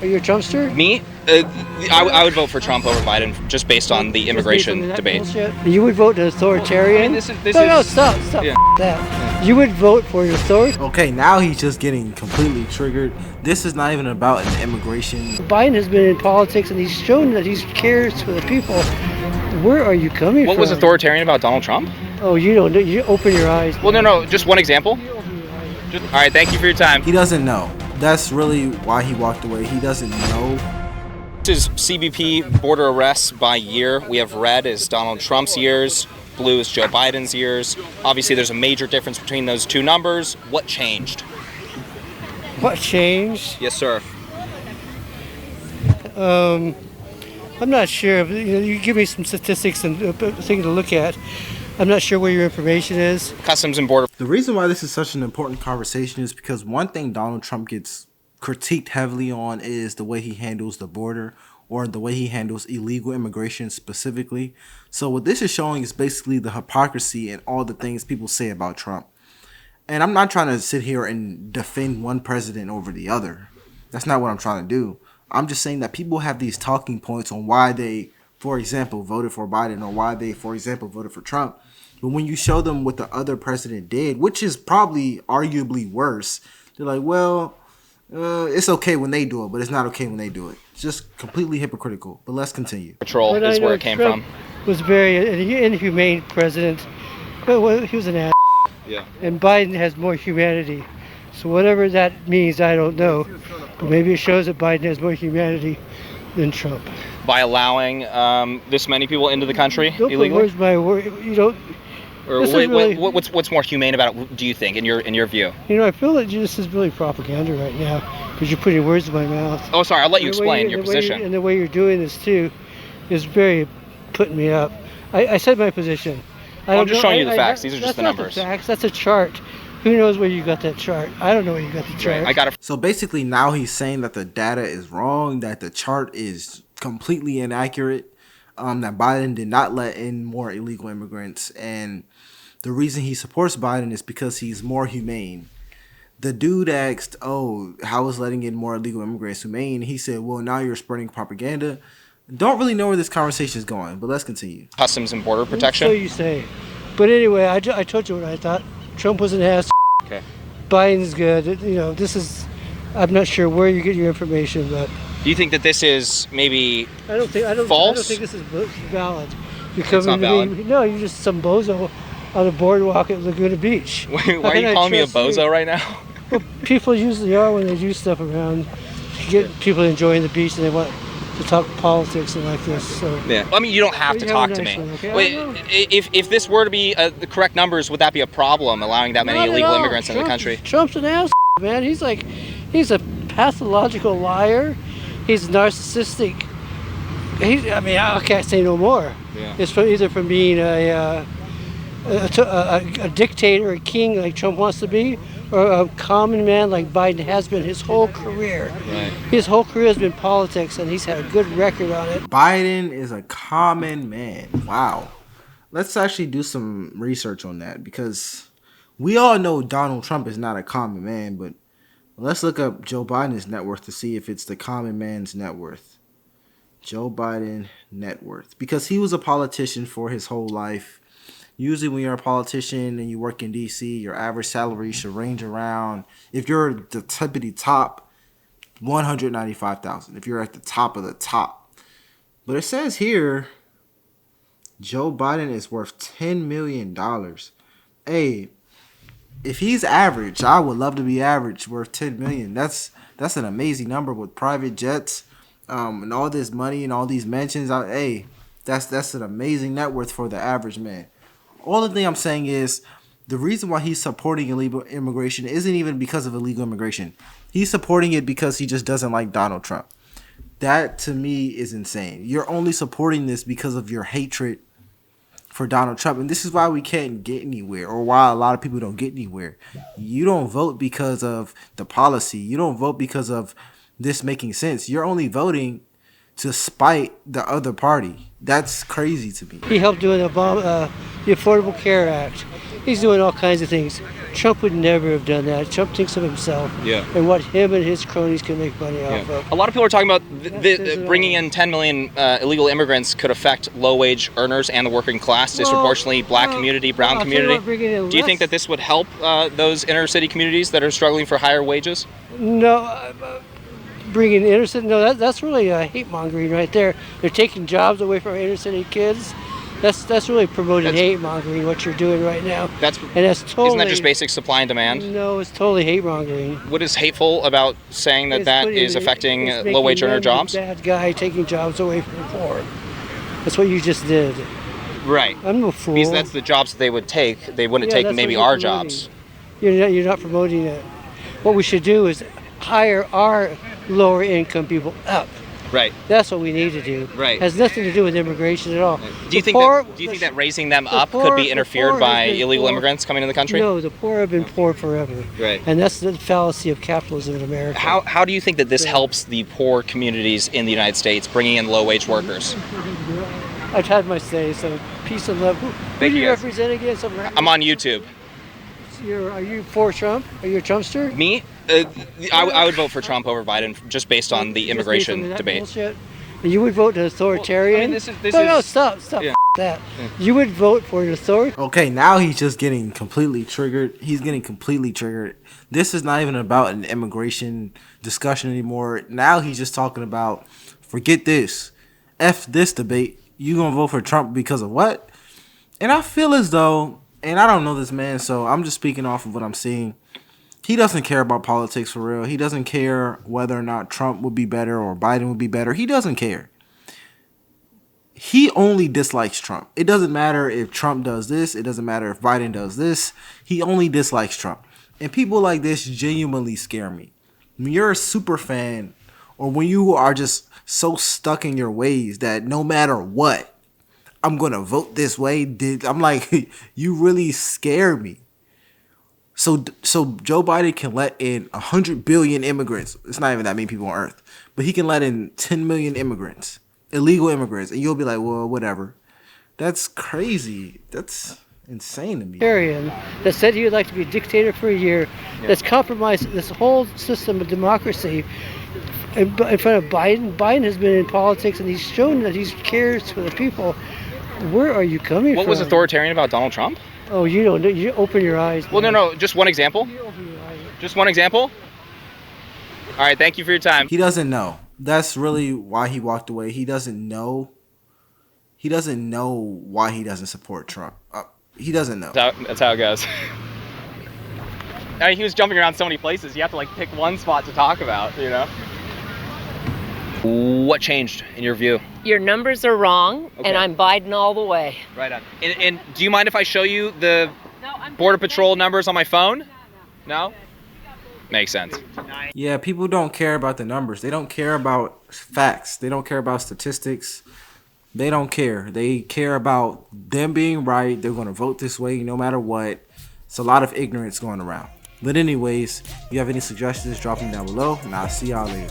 Are you a Trumpster? Me? I would vote for Trump over Biden just based on the immigration debate. You would vote an authoritarian? I mean, no, stop. Yeah. That. You would vote for your authority? Okay, now he's just getting completely triggered. This is not even about an immigration. Biden has been in politics and he's shown that he cares for the people. Where are you coming from? What was authoritarian about Donald Trump? Oh, you don't know. You open your eyes. Well, no. Just one example. All right, thank you for your time. He doesn't know. That's really why he walked away. He doesn't know. This is CBP border arrests by year. We have red is Donald Trump's years, blue is Joe Biden's years. Obviously, there's a major difference between those two numbers. What changed? What changed? Yes, sir. I'm not sure. You give me some statistics and thing to look at. I'm not sure where your information is. Customs and Border. The reason why this is such an important conversation is because one thing Donald Trump gets critiqued heavily on is the way he handles the border, or the way he handles illegal immigration specifically. So what this is showing is basically the hypocrisy and all the things people say about Trump. And I'm not trying to sit here and defend one president over the other. That's not what I'm trying to do. I'm just saying that people have these talking points on why they, for example, voted for Biden, or why they, for example, voted for Trump. But when you show them what the other president did, which is probably arguably worse, they're like, well, it's okay when they do it, but it's not okay when they do it. It's just completely hypocritical. But let's continue. Patrol is where it came Trump from. Was very inhumane president. Well, he was an ass. Yeah. And Biden has more humanity. So whatever that means, I don't know. But maybe it shows that Biden has more humanity than Trump. By allowing this many people into the country illegally? Where's my word? You don't. Or what's more humane about it, do you think, in your view? I feel that this is really propaganda right now because you're putting words in my mouth. Oh, sorry. I'll let you explain your position. And the way you're doing this too is very putting me up. I said my position. I'm just showing you the facts. These are just the numbers. That's not the facts. That's a chart. Who knows where you got that chart? I don't know where you got the chart. Right. I got it. So basically now he's saying that the data is wrong, that the chart is completely inaccurate, that Biden did not let in more illegal immigrants, and the reason he supports Biden is because he's more humane. The dude asked, oh, how is letting in more illegal immigrants humane? He said, well, now you're spreading propaganda. Don't really know where this conversation is going, but let's continue. Customs and Border Protection. So you say. But anyway, I told you what I thought. Trump was an ass. Okay. Biden's good. This is, I'm not sure where you get your information, but. Do you think that this is maybe false? I don't think this is valid. It's not valid? No, you're just some bozo on the boardwalk at Laguna Beach. Why are you calling me a bozo right now? Well, people usually are when they do stuff around. You get people enjoying the beach and they want to talk politics and like this. So. Yeah. I mean, you don't have to talk to me. Okay? Wait, if this were to be the correct numbers, would that be a problem, allowing that many illegal immigrants in the country? Trump's an ass, man. He's a pathological liar. He's narcissistic. I can't say no more. Yeah. It's either from being a dictator, a king like Trump wants to be, or a common man like Biden has been his whole career. Right. His whole career has been politics, and he's had a good record on it. Biden is a common man. Wow. Let's actually do some research on that, because we all know Donald Trump is not a common man, but let's look up Joe Biden's net worth to see if it's the common man's net worth. Joe Biden net worth. Because he was a politician for his whole life. Usually when you're a politician and you work in D.C., your average salary should range around, if you're the tippity top, $195,000. If you're at the top of the top. But it says here, Joe Biden is worth $10 million. Hey, if he's average, I would love to be average, worth $10 million. That's an amazing number with private jets, and all this money and all these mansions. That's an amazing net worth for the average man. All the thing I'm saying is the reason why he's supporting illegal immigration isn't even because of illegal immigration. He's supporting it because he just doesn't like Donald Trump. That to me is insane. You're only supporting this because of your hatred for Donald Trump. And this is why we can't get anywhere, or why a lot of people don't get anywhere. You don't vote because of the policy. You don't vote because of this making sense. You're only voting to spite the other party. That's crazy to me. He helped doing the Affordable Care Act. He's doing all kinds of things. Trump would never have done that. Trump thinks of himself and what him and his cronies can make money off of. A lot of people are talking about bringing in 10 million illegal immigrants could affect low-wage earners and the working class, disproportionately black community, brown community. Do you think that this would help those inner-city communities that are struggling for higher wages? No, bringing inner-city, no, that's really hate-mongering right there. They're taking jobs away from inner-city kids. That's really promoting hate mongering. What you're doing right now. That's totally. Isn't that just basic supply and demand? No, it's totally hate mongering. What is hateful about saying that is affecting low wage earner jobs? Bad guy taking jobs away from the poor. That's what you just did. Right. I'm no fool. Because that's the jobs that they would take. They wouldn't take maybe our jobs. You're not promoting it. What we should do is hire our lower income people up. Right. That's what we need to do. Right. Has nothing to do with immigration at all. Do you think that raising them up could be interfered by illegal immigrants coming into the country? No, the poor have been poor forever. Right. And that's the fallacy of capitalism in America. How do you think that this helps the poor communities in the United States, bringing in low-wage workers? I've had my say, so peace and love. Who do you represent again? I'm on YouTube. Are you for Trump? Are you a Trumpster? Me? I would vote for Trump over Biden just based on the immigration debate. Bullshit? You would vote an authoritarian? No, stop. Yeah. That. You would vote for an authoritarian? Okay, now he's just getting completely triggered. He's getting completely triggered. This is not even about an immigration discussion anymore. Now he's just talking about, forget this. F this debate. You gonna vote for Trump because of what? And I feel as though, and I don't know this man, so I'm just speaking off of what I'm seeing. He doesn't care about politics for real. He doesn't care whether or not Trump would be better or Biden would be better. He doesn't care. He only dislikes Trump. It doesn't matter if Trump does this. It doesn't matter if Biden does this. He only dislikes Trump. And people like this genuinely scare me. When you're a super fan, or when you are just so stuck in your ways that no matter what, I'm going to vote this way. I'm like, you really scare me. So Joe Biden can let in 100 billion immigrants. It's not even that many people on Earth. But he can let in 10 million immigrants, illegal immigrants. And you'll be like, well, whatever. That's crazy. That's insane to me. That said he would like to be a dictator for a year. That's compromised this whole system of democracy in front of Biden. Biden has been in politics and he's shown that he cares for the people. Where are you coming from? What was authoritarian about Donald Trump? Oh, you don't know. You open your eyes. Well, no. Just one example. Just one example. All right. Thank you for your time. He doesn't know. That's really why he walked away. He doesn't know. He doesn't know why he doesn't support Trump. He doesn't know. That's how it goes. I mean, he was jumping around so many places. You have to like pick one spot to talk about, you know? What changed in your view? Your numbers are wrong, and I'm Biden all the way. Right on. And do you mind if I show you the Border Patrol numbers on my phone? No? Makes sense. Yeah, people don't care about the numbers. They don't care about facts. They don't care about statistics. They don't care. They care about them being right. They're going to vote this way no matter what. It's a lot of ignorance going around. But anyways, if you have any suggestions, drop them down below, and I'll see y'all later.